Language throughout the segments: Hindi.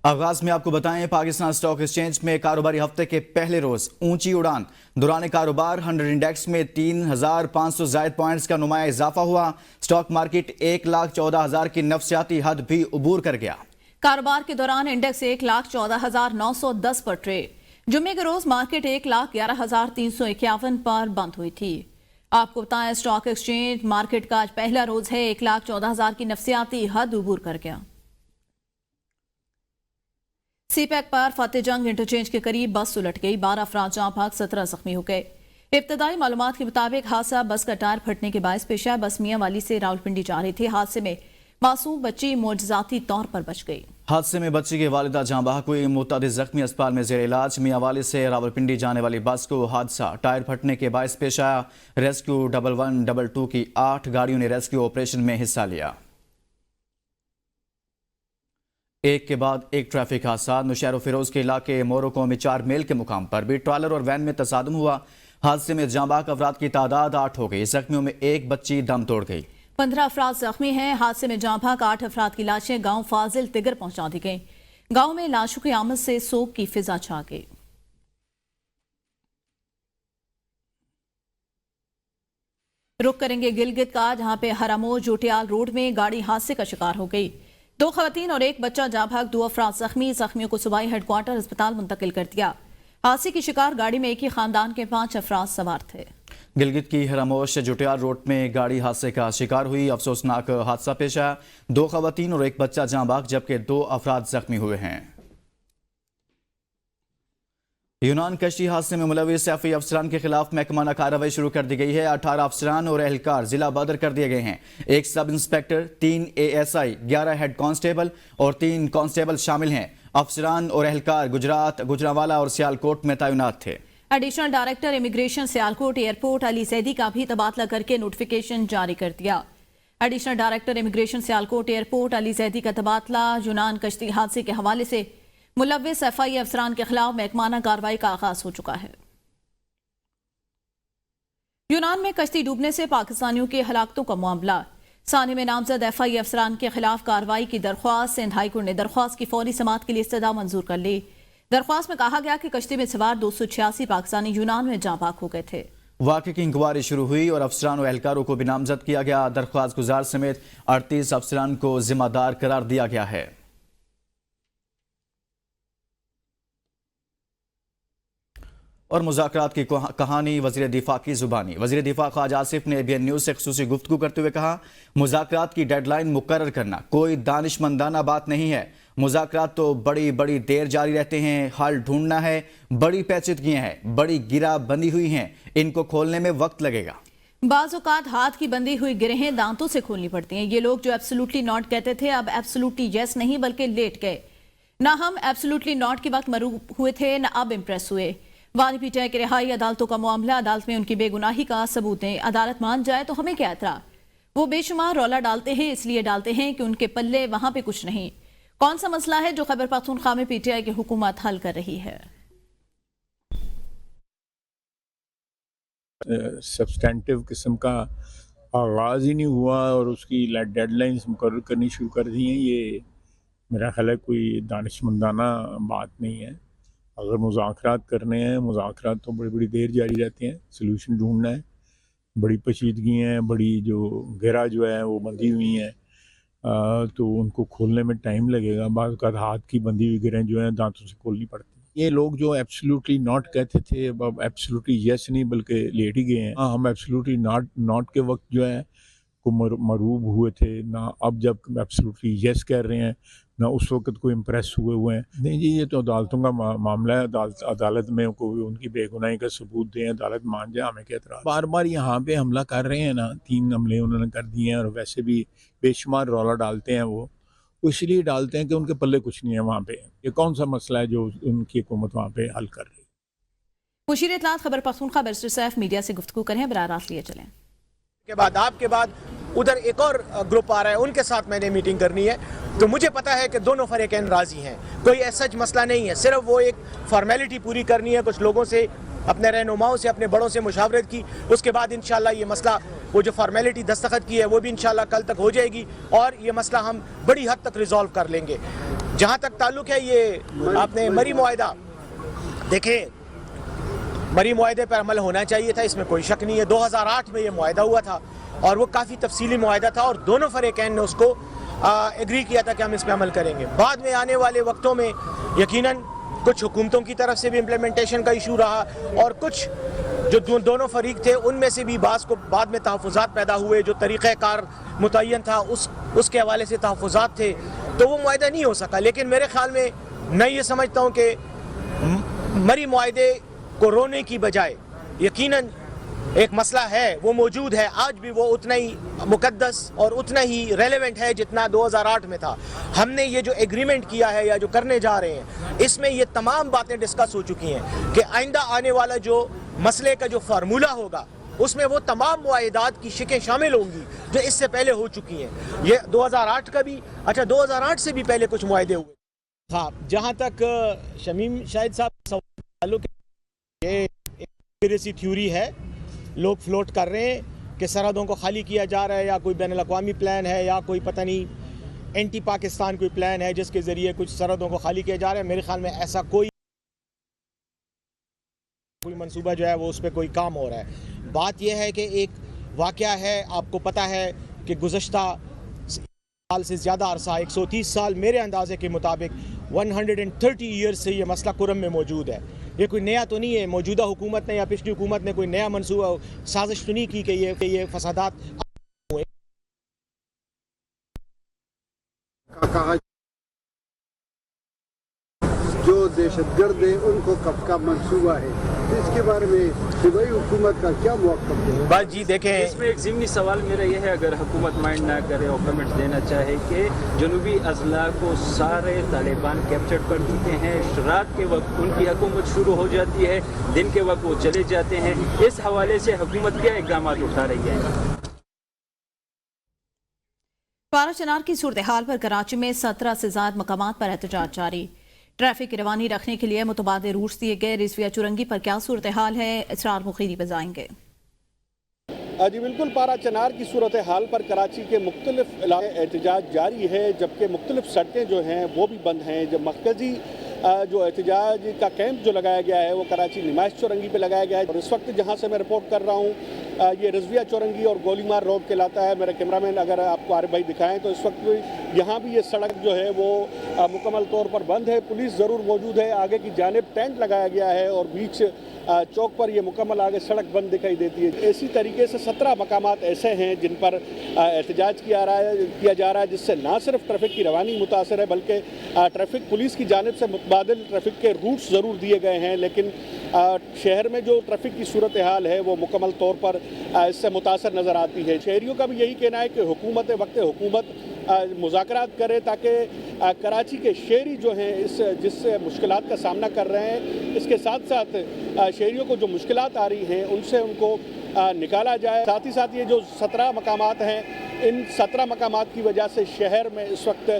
आगाज में आपको बताएं, पाकिस्तान स्टॉक एक्सचेंज में कारोबारी हफ्ते के पहले रोज ऊंची उड़ान। दौरान कारोबार 100 इंडेक्स में 3,500 जायद पॉइंट्स का नुमाया इजाफा हुआ। स्टॉक मार्केट 1,14,000 की नफ्सियाती हद भी उबूर कर गया। कारोबार के दौरान इंडेक्स 1,14,910 पर ट्रेड। जुम्मे के रोज मार्केट 1,11,351 पर बंद हुई थी। आपको बताएं, स्टॉक एक्सचेंज मार्केट का आज पहला रोज है। 1,14,000 की नफ्सियाती हद उबूर कर गया। सीपैक पर फतेह जंग इंटरचेंज के करीब बस उलट गई। 12 अफराद जाँ भाग, 17 जख्मी हो गए। इब्तदाई मालूमात के मुताबिक हादसा बस का टायर फटने के बायस पेश आया। बस मियांवाली से रावलपिंडी जा रही थी। हादसे में मासूम बच्ची मोजजाती तौर पर बच गई। हादसे में बच्ची की वालिदा जाँ बहक हुई। मुतअद्दिद जख्मी अस्पताल में जेर इलाज। मियांवाली से रावलपिंडी जाने वाली बस को हादसा टायर फटने के बायस पेश आया। रेस्क्यू 1122 की 8 गाड़ियों ने रेस्क्यू ऑपरेशन में हिस्सा लिया। एक के बाद एक ट्रैफिक हादसा। नौशहर फिरोज के इलाके मोरको में 4 मील के मुकाम पर भी ट्रॉलर और वैन में तसादुम हुआ। हादसे में जांबाक अफराद की तादाद 8 हो गई। जख्मियों में एक बच्ची दम तोड़ गई। 15 अफराद जख्मी हैं। हादसे में जांबाक 8 अफराद की लाशें गांव फाजिल तिगर पहुंचा दी गई। गांव में लाशों की आमद से सोग की फिजा छा गई। रुक करेंगे गिलगित का, जहां पे हरामो जोटियाल रोड में गाड़ी हादसे का शिकार हो गई। 2 खवातीन और एक बच्चा जाँ भाग, 2 अफराद जख्मी। जख्मियों को सूबाई हेडक्वार्टर अस्पताल मुंतकिल कर दिया। हादसे की शिकार गाड़ी में एक ही खानदान के 5 अफराद सवार थे। गिलगित की हरामोश जुटियाल रोड में गाड़ी हादसे का शिकार हुई। अफसोसनाक हादसा पेश आया। 2 खवातीन और एक बच्चा जाँ भाग, जबकि 2 अफराद जख्मी हुए हैं। यूनान कश्ती हादसे में मुलविस सैफी अफसरान के खिलाफ महकमाना कार्रवाई शुरू कर दी गई है। 18 अफसरान और एहलकार जिला बदर कर दिए गए हैं। 1 sub inspector, 3 ASI, 11 head constable और 3 कांस्टेबल शामिल हैं। अफसरान और एहलकार गुजरात, गुजरांवाला और सियालकोट में तैनात थे। Additional director immigration Sialkot airport Ali Saidi का भी तबादला करके नोटिफिकेशन जारी कर दिया। Additional director immigration Sialkot airport Ali Saidi का तबादला। यूनान कश्ती हादसे के हवाले से मुलविस FI अफसरान के खिलाफ महकमाना कार्रवाई का आगाज हो चुका है। यूनान में कश्ती डूबने से पाकिस्तानियों की हलाकतों का मामला। साने में नामजद FI अफसरान के खिलाफ कार्रवाई की दरख्वास्त। सिंध हाईकोर्ट ने दरख्वास्त की फौरी समाअत के लिए इस्तदा मंजूर कर ली। दरख्वास्त में कहा गया कि कश्ती में सवार 286 पाकिस्तानी यूनान में जाँ भाग हो गए थे। वाक़े की इंक्वायरी शुरू हुई और अफसरान और एहलकारों को भी नामजद किया गया। दरख्वास्त गुजार समेत 38 अफसरान को जिम्मेदार करार दिया गया है। और मुज़ाकरात की कहानी वज़ीर दिफा की जुबानी। वज़ीर दिफा ख्वाजा आसिफ ने ABN न्यूज़ से ख़ुसूसी गुफ्तगू करते हुए कहा, मुज़ाकरात की डेडलाइन मुकर्रर करना कोई दानिशमंदाना बात नहीं है। मुज़ाकरात तो बड़ी देर जारी रहते हैं। हल ढूंढना है। बड़ी पेचीदगियां हैं, बड़ी गिरा बंदी हुई हैं, इनको खोलने में वक्त लगेगा। बाज़ औक़ात हाथ की बंदी हुई गिरहें दांतों से खोलनी पड़ती हैं। ये लोग जो एब्सोल्युटली नॉट कहते थे, अब एब्सोल्युटली यस नहीं बल्कि लेट गए। ना हम एब्सोल्युटली नॉट के वक्त मरूब हुए थे, ना अब इम्प्रेस हुए। वादी पीटीआई की रिहाई अदालतों का मामला। अदालत में उनकी बेगुनाही का सबूत दें। अदालत मान जाए तो हमें क्या एतराज। वो बेशुमार रौला डालते हैं, इसलिए डालते हैं कि उनके पल्ले वहां पे कुछ नहीं। कौन सा मसला है जो खैबर पख्तूनख्वा में पीटीआई की हुकूमत हल कर रही है। सब्सटेंटिव किस्म का आगाज़ ही नहीं हुआ और उसकी डेडलाइंस मुकर्रर करनी शुरू कर दी हैं। ये मेरा ख्याल है कोई दानिशमंदाना बात नहीं है। अगर मुज़ाकरात करने हैं, मुज़ाकरात तो बड़ी देर जारी रहते हैं। सलूशन ढूंढना है। बड़ी पेचीदगी हैं, बड़ी जो घेरा जो है वो बंधी हुई हैं, तो उनको खोलने में टाइम लगेगा। बाज़ औक़ात हाथ की बंधी हुई गिरहें जो हैं दांतों से खोलनी पड़ती हैं। ये लोग जो एब्सोल्युटली नॉट कहते थे, अब एब्सोल्युटली यस नहीं बल्कि लेट ही गए हैं। हाँ, हम एब्सोल्युटली नॉट के वक्त जो है को मरूब हुए थे, ना अब जब एब्सोल्युटली यस कह रहे हैं, ना उस वक्त को इम्प्रेस हुए हैं। नहीं जी, ये तो अदालतों का मामला है। अदालत में कोई उनकी बेगुनाही का सबूत दें, अदालत मान जाए, हमें क्या एतराज़। बार बार यहाँ पे हमला कर रहे हैं ना, 3 हमले उन्होंने कर दिए हैं और वैसे भी बेशुमार रौला डालते हैं। वो इसलिए डालते हैं कि उनके पल्ले कुछ नहीं है वहाँ पे। ये कौन सा मसला है जो उनकी हुकूमत वहाँ पे हल कर रही है। मुशीर इत्तलात खैबर पख्तूनख्वा बैरिस्टर सैफ मीडिया से गुफ्तगू करें। बराह रास्त लिए चलें। के बाद आपके बाद उधर एक और ग्रुप आ रहा है, उनके साथ मैंने मीटिंग करनी है। तो मुझे पता है कि दोनों फरीकैन राजी हैं। कोई ऐसा मसला नहीं है। सिर्फ वो एक फॉर्मेलिटी पूरी करनी है। कुछ लोगों से, अपने रहनुमाओं से, अपने बड़ों से मुशावरत की। उसके बाद इंशाल्लाह ये मसला, वो जो फॉर्मेलिटी दस्तखत की है वो भी इंशाल्लाह कल तक हो जाएगी और ये मसला हम बड़ी हद तक रिजॉल्व कर लेंगे। जहाँ तक ताल्लुक है ये आपने मरी मुआहिदा, देखें मरी मुआहिदे पर अमल होना चाहिए था, इसमें कोई शक नहीं है। 2008 में ये मुआहिदा हुआ था और वो काफ़ी तफसीली मुआहिदा था और दोनों फरीकैन ने उसको एग्री किया था कि हम इस पर अमल करेंगे। बाद में आने वाले वक्तों में यकीनन कुछ हुकूमतों की तरफ से भी इम्प्लीमेंटेशन का इशू रहा और कुछ जो दोनों फरीक थे उनमें से भी बाज़ को बाद में तहफ़्फ़ुज़ात पैदा हुए, जो तरीक़ाकार मुतय्यन था उसके हवाले से तहफ़्फ़ुज़ात थे, तो वो मुआहिदा नहीं हो सका। लेकिन मेरे ख़्याल में मैं ये समझता हूँ कि मरी मुआहिदे को रोने की बजाय यकीनन एक मसला है वो मौजूद है, आज भी वो उतना ही मुकद्दस और उतना ही रेलेवेंट है जितना 2008 में था। हमने ये जो एग्रीमेंट किया है या जो करने जा रहे हैं इसमें ये तमाम बातें डिस्कस हो चुकी हैं कि आइंदा आने वाला जो मसले का जो फार्मूला होगा उसमें वो तमाम मुआहिदात की शिकें शामिल होंगी जो इससे पहले हो चुकी हैं। ये 2008 का भी, अच्छा 2008 से भी पहले कुछ मुआहिदे हुए। हाँ, जहाँ तक शमीम शाहिद साहब सवाल ये एक थ्योरी है, लोग फ्लोट कर रहे हैं कि सरहदों को खाली किया जा रहा है या कोई बैनुल अक़वामी प्लान है या कोई पता नहीं एंटी पाकिस्तान कोई प्लान है जिसके ज़रिए कुछ सरहदों को खाली किया जा रहा है। मेरे ख्याल में ऐसा कोई मंसूबा जो है वो उस पर कोई काम हो रहा है। बात यह है कि एक वाक़या है, आपको पता है कि गुज़श्ता साल से ज़्यादा अरसा 130 साल मेरे अंदाजे के मुताबिक 130 ईयर्स से ये मसला कुरम में मौजूद है। ये कोई नया तो नहीं है, मौजूदा हुकूमत ने या पिछली हुकूमत ने कोई नया मंसूबा साजिश तो नहीं की कि ये फसादात हुए। जो दहशतगर्द है उनको कब का मंसूबा है, इसके बारे में सूबाई हुकूमत का क्या मौक़िफ़ है? बस जी देखें, इसमें एक ज़िमनी सवाल मेरा यह है, अगर हुकूमत माइंड ना करे और कमेंट देना चाहे कि जनूबी अजला को सारे तालिबान कैप्चर कर चुके हैं, रात के वक्त उनकी हुकूमत शुरू हो जाती है, दिन के वक्त वो चले जाते हैं, इस हवाले से हुकूमत क्या इक़दाम उठा रही है? पारा चनार की सूरत हाल पर कराची में 17 से ज़ायद मकामात पर एहतजाज जारी। ट्रैफिक की रवानी रखने के लिए मुतबादिल रूट्स दिए गए। रिजविया चुरंगी पर क्या सूरत हाल है, इसरार मुखीरी बताएंगे। जी बिल्कुल, पारा चनार की सूरत हाल पर कराची के मुख्तलिफ इलाके एहतजाज जारी है, जबकि मुख्तलिफ सड़कें जो हैं वो भी बंद हैं। जब मरकज़ी जो एहतजाज का कैंप जो लगाया गया है वो कराची नुमाइश चौरंगी पे लगाया गया है और इस वक्त जहाँ से मैं रिपोर्ट कर रहा हूँ ये रिजविया चौरंगी और गोलीमार रोड कहलाता है। मेरे कैमरामैन अगर आपको आरिफ भाई दिखाएं तो इस वक्त यहाँ भी ये सड़क जो है वो मुकम्मल तौर पर बंद है। पुलिस ज़रूर मौजूद है, आगे की जानिब टेंट लगाया गया है और बीच चौक पर ये मुकम्मल आगे सड़क बंद दिखाई देती है। इसी तरीके से 17 मकामात ऐसे हैं जिन पर एहतजाज किया जा रहा है, जिससे ना सिर्फ ट्रैफिक की रवानी मुतासर है बल्कि ट्रैफिक पुलिस की जानिब से मुतबादिल ट्रैफिक के रूट्स ज़रूर दिए गए हैं, लेकिन शहर में जो ट्रैफिक की सूरत हाल है वो मुकम्मल तौर पर इससे मुतासर नज़र आती है। शहरियों का भी यही कहना है कि हुकूमत वक्त हुकूमत मुज़ाकरात करे ताकि कराची के शहरी जो हैं जिस मुश्किलात का सामना कर रहे हैं, इसके साथ साथ शहरियों को जो मुश्किलात आ रही हैं उनसे उनको निकाला जाए। साथ ही साथ ये जो 17 मकामात हैं, इन 17 मकामात की वजह से शहर में इस वक्त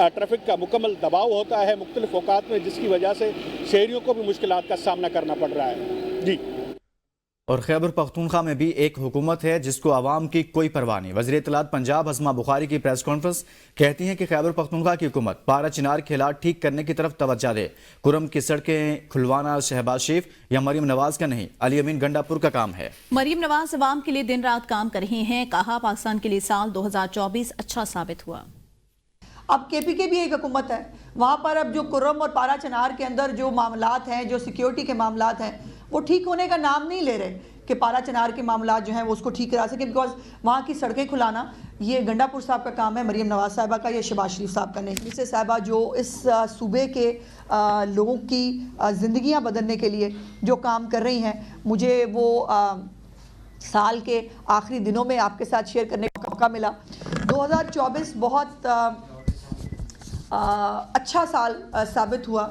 ट्रैफिक का मुकम्मल दबाव होता है मुख्तलिफ औकात में, जिसकी वजह से शहरियों को भी मुश्किलात का सामना करना पड़ रहा है। जी। और खैबर पख्तूनख्वा में भी एक हुकूमत है जिसको आवाम की कोई परवाह नहीं। वज़ीर इत्तलात पंजाब हज़मा बुखारी की प्रेस कॉन्फ्रेंस कहती हैं कि खैबर पख्तूनख्वा की हुकूमत पारा चिनार के हालात ठीक करने की तरफ तवज्जो दे। कुरम की सड़कें खुलवाना शहबाज शरीफ या मरीम नवाज का नहीं, अली अमीन गंडापुर का काम है। मरीम नवाज अवाम के लिए दिन रात काम कर रही हैं। कहा पाकिस्तान के लिए साल 2024 अच्छा साबित हुआ। अब केपीके भी एक हुकूमत है, वहाँ पर अब जो कुर्रम और पारा चनार के अंदर जो मामलात हैं, जो सिक्योरिटी के मामलात हैं, वो ठीक होने का नाम नहीं ले रहे कि पारा चनार के मामलात जो हैं वो उसको ठीक करा सके, बिकॉज वहाँ की सड़कें खुलाना ये गंडापुर साहब का काम है, मरीम नवाज साहिबा का या शहबाज शरीफ साहब का नहीं। इससे साहिबा जो इस सूबे के लोगों की ज़िंदगियाँ बदलने के लिए जो काम कर रही हैं, मुझे वो साल के आखिरी दिनों में आपके साथ शेयर करने का मौका मिला। 2024 बहुत अच्छा साल साबित हुआ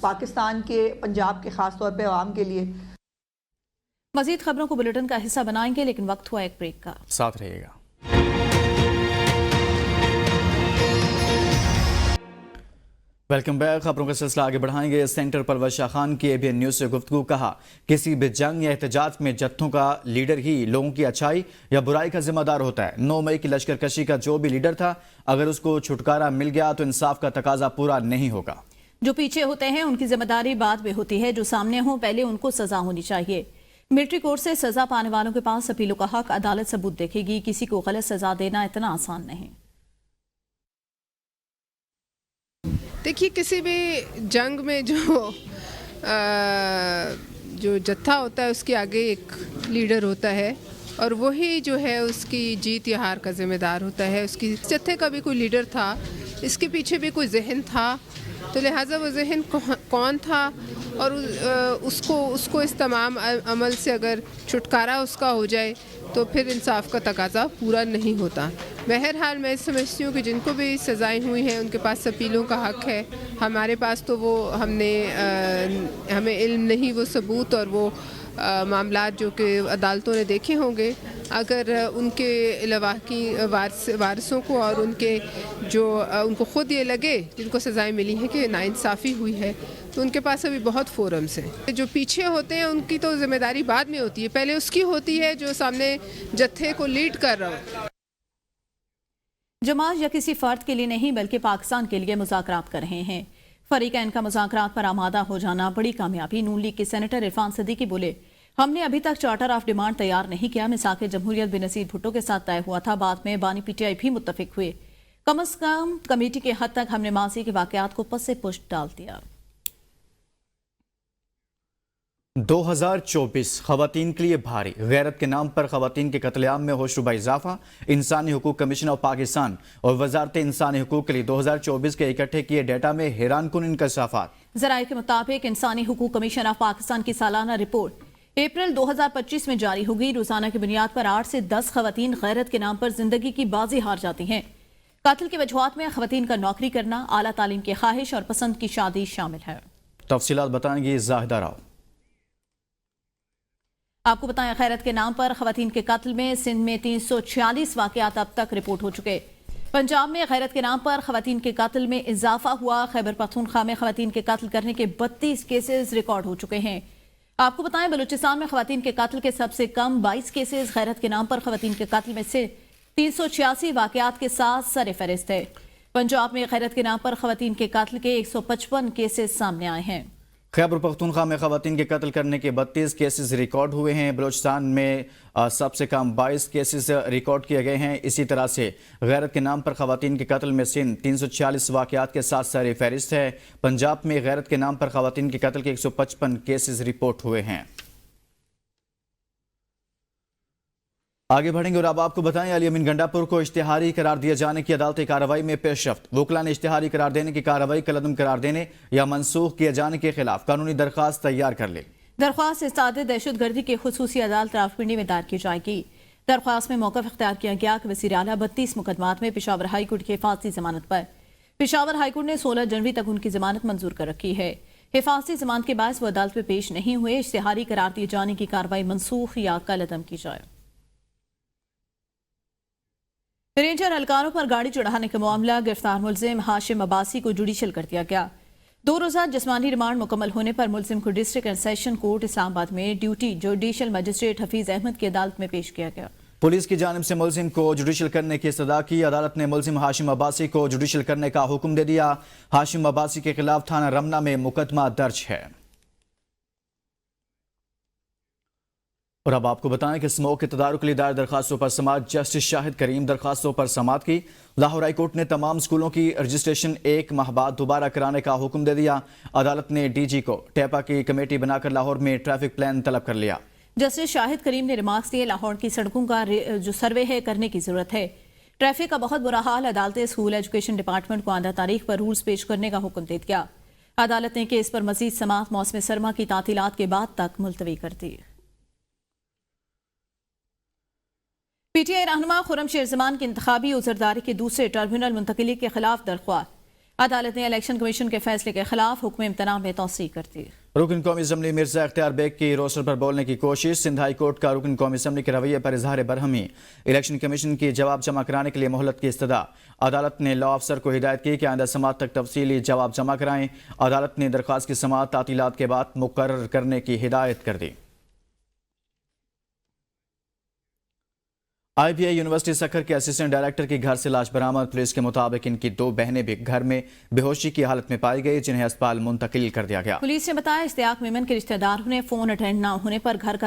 पाकिस्तान के, पंजाब के ख़ास तौर पे आवाम के लिए। मज़ीद खबरों को बुलेटिन का हिस्सा बनाएंगे, लेकिन वक्त हुआ एक ब्रेक का। साथ रहिएगा। Welcome back. खबरों का सिलसिला आगे बढ़ाएंगे। सेंटर परवेज शाह खान की एबीएन न्यूज से गुफ्तगू। कहा किसी भी जंग या एहतजाज में जत्थों का लीडर ही लोगों की अच्छाई या बुराई का जिम्मेदार होता है। 9 मई की लश्करकशी का जो भी लीडर था, अगर उसको छुटकारा मिल गया तो इंसाफ का तकाजा पूरा नहीं होगा। जो पीछे होते हैं उनकी जिम्मेदारी बाद में होती है, जो सामने हो पहले उनको सजा होनी चाहिए। मिलिट्री कोर्ट से सजा पाने वालों के पास अपीलों का हक, अदालत सबूत देखेगी। किसी को गलत सजा देना इतना आसान नहीं। देखिए, किसी भी जंग में जो जत्था होता है उसके आगे एक लीडर होता है और वही जो है उसकी जीत या हार का जिम्मेदार होता है। उसकी जत्थे का भी कोई लीडर था, इसके पीछे भी कोई जहन था, तो लिहाजा वो जहन कौन था और उसको इस तमाम अमल से अगर छुटकारा उसका हो जाए तो फिर इंसाफ का तकाजा पूरा नहीं होता। बहरहाल मैं समझती हूँ कि जिनको भी सज़ाएं हुई हैं उनके पास अपीलों का हक है। हमारे पास तो वो हमें इल्म नहीं वो सबूत और वो मामलात जो कि अदालतों ने देखे होंगे। अगर उनके लवाहकी वारसों को और उनको ख़ुद ये लगे जिनको सज़ाएं मिली हैं कि नाइंसाफ़ी हुई है, तो उनके पास अभी बहुत फोरम्स हैं। जो पीछे होते हैं उनकी तो जिम्मेदारी बाद में होती है, पहले उसकी होती है जो सामने जत्थे को लीड कर रहा हो। जमात या किसी फर्द के लिए नहीं बल्कि पाकिस्तान के लिए मुज़ाकरात कर रहे हैं। फरीकैन का मुज़ाकरात पर आमादा हो जाना बड़ी कामयाबी। नून लीग के सेनेटर इरफान सिद्दीकी बोले, हमने अभी तक चार्टर ऑफ डिमांड तैयार नहीं किया। मिसाक जमहूरियत बेनज़ीर भुट्टो के साथ तय हुआ था, बाद में बानी पीटीआई भी मुत्तफिक हुए। कम अज कम कमेटी के हद तक हमने माजी के वाक़यात को पस से पुष्ट डाल दिया। 2024 खवातीन के लिए भारी। गैरत के नाम पर खवातीन के कत्लेआम में होशरुबा इजाफा। इंसानी हुकूक कमीशन ऑफ पाकिस्तान और वजारत इंसानी हुकूक के लिए 2024 के इकट्ठे किए डेटा में हैरानकुन इंकशाफात। ज़राए के मुताबिक इंसानी हुकूक कमीशन ऑफ पाकिस्तान की सालाना रिपोर्ट अप्रैल 2025 में जारी होगी। रोजाना की बुनियाद पर 8 से 10 खवातीन गैरत के नाम पर जिंदगी की बाजी हार जाती हैं। कातिल की वजूहात में खवातीन का नौकरी करना, आला तालीम की ख्वाहिश और पसंद की शादी शामिल है। तफसीलात बताएंगी जाहिदा राव। आपको बताएं, खैरत के नाम पर खवातीन के कत्ल में सिंध में 346 वाकयात अब तक रिपोर्ट हो चुके। पंजाब में खैरत के नाम पर खवातीन के कत्ल में इजाफा हुआ। खैबर पख्तूनख्वा में खवातीन के कत्ल करने के 32 केसेस रिकॉर्ड हो चुके हैं। आपको बताएं, बलूचिस्तान में खवातीन के कत्ल के सबसे कम 22 केसेस खैरत के नाम पर खवातीन के कत्ल में से 386 वाकयात के साथ सर फहरिस्त है। पंजाब में खैरत के नाम पर खवातीन के कत्ल के 155 केसेस सामने आए हैं। खैबर पख्तूनख्वा में खवातीन के कत्ल करने के 32 केसेस रिकॉर्ड हुए हैं। बलूचिस्तान में सबसे कम 22 केसेस रिकॉर्ड किए गए हैं। इसी तरह से गैरत के नाम पर खवातीन के कत्ल में सिंध 346 वाकयात के साथ सर फहरिस्त है। पंजाब में गैरत के नाम पर खवातीन के कत्ल के 155 केसेस रिपोर्ट हुए हैं। आगे बढ़ेंगे और अब आपको बताएं, अली अमीन गंडापुर को इश्तिहारी करार दिए जाने की अदालती कार्रवाई में पेशरफ्त। वकला ने इश्तिहारी करार देने की कार्रवाई कलअदम करार देने या मनसूख किए जाने के खिलाफ कानूनी दरख्वास्त तैयार कर ले। दरख्वास्त इस्ताद दहशतगर्दी की खुसूसी अदालत रावलपिंडी में दायर की जाएगी। दरख्वास्त में मौक़िफ़ इख्तियार किया गया कि वज़ीर आला 32 मुकदमात में पेशावर हाईकोर्ट की हिफाजती जमानत पर। पेशावर हाईकोर्ट ने 16 जनवरी तक उनकी जमानत मंजूर कर रखी है। हिफाजती जमानत के बायस वो अदालत में पेश नहीं हुए। इश्तिहारी करार दिए जाने की कार्रवाई मनसूख या कलअदम की जाए। रेंजर एहलकारों पर गाड़ी चढ़ाने का मामला, गिरफ्तार मुलजिम हाशिम अब्बासी को जुडिशल कर दिया गया। 2 रोज़ा जिस्मानी रिमांड मुकम्मल होने पर मुलजिम को district and session court Islamabad में duty judicial magistrate Hafeez Ahmad की अदालत में पेश किया गया। पुलिस की जानिब से मुलजिम को जुडिशल करने की सदा की। अदालत ने मुलजिम हाशिम अब्बासी को जुडिशल करने का हुक्म दे दिया। हाशिम अब्बासी के खिलाफ थाना रमना में मुकदमा दर्ज है। और अब आपको बताएं कि स्मोक के तदारुक के लिए दायर दरखास्तों पर समाअत। जस्टिस शाहिद करीम दरखास्तों पर समाअत की। लाहौर हाई कोर्ट ने तमाम स्कूलों की रजिस्ट्रेशन 1 माह बाद दोबारा कराने का हुक्म दे दिया। अदालत ने डीजी को टेपा की कमेटी बनाकर लाहौर में ट्रैफिक प्लान तलब कर लिया। जस्टिस शाहिद करीम ने रिमार्क्स दिए, लाहौर की सड़कों का जो सर्वे है करने की जरूरत है। ट्रैफिक का बहुत बुरा हाल। अदालत स्कूल एजुकेशन डिपार्टमेंट को आंदा तारीख पर रूल्स पेश करने का हुक्म दे दिया। अदालत ने केस पर मजीद समाअत मौसम सरमा की तातीलात के बाद तक मुलतवी कर दी। पीटीआई रहनुमा खुर्रम शेर जमान की इंतखाबी उजरदारी के दूसरे ट्रिब्यूनल मुंतकिली के खिलाफ दरख्वास्त। अदालत ने इलेक्शन कमीशन के फैसले के खिलाफ हुक्म इम्तना में तौसीक कर दी। रुकन कौमी असम्बली मिर्जा इख्तियार बेग की रोस्टर पर बोलने की कोशिश। सिंध हाई कोर्ट का रुकन कौमी असम्बली के रवैये पर इजहार बरहमी। इलेक्शन कमीशन की जवाब जमा कराने के लिए मोहलत की इस्तदा। अदालत ने लॉ अफसर को हिदायत की कि आइंदा समात तक तफसीली जवाब जमा कराएं। अदालत ने दरख्वास्त की समात तातीलात के बाद मुकर्रर करने की हिदायत कर दी। IBI यूनिवर्सिटी सक्खर के असिस्टेंट डायरेक्टर की घर से लाश बरामद। पुलिस के मुताबिक इनकी 2 बहनें भी घर में बेहोशी की हालत में पाई गई, जिन्हें अस्पताल मुंतकिल कर दिया गया। पुलिस ने बताया इश्तियाक मेमन के रिश्तेदारों ने फोन अटेंड न होने पर घर का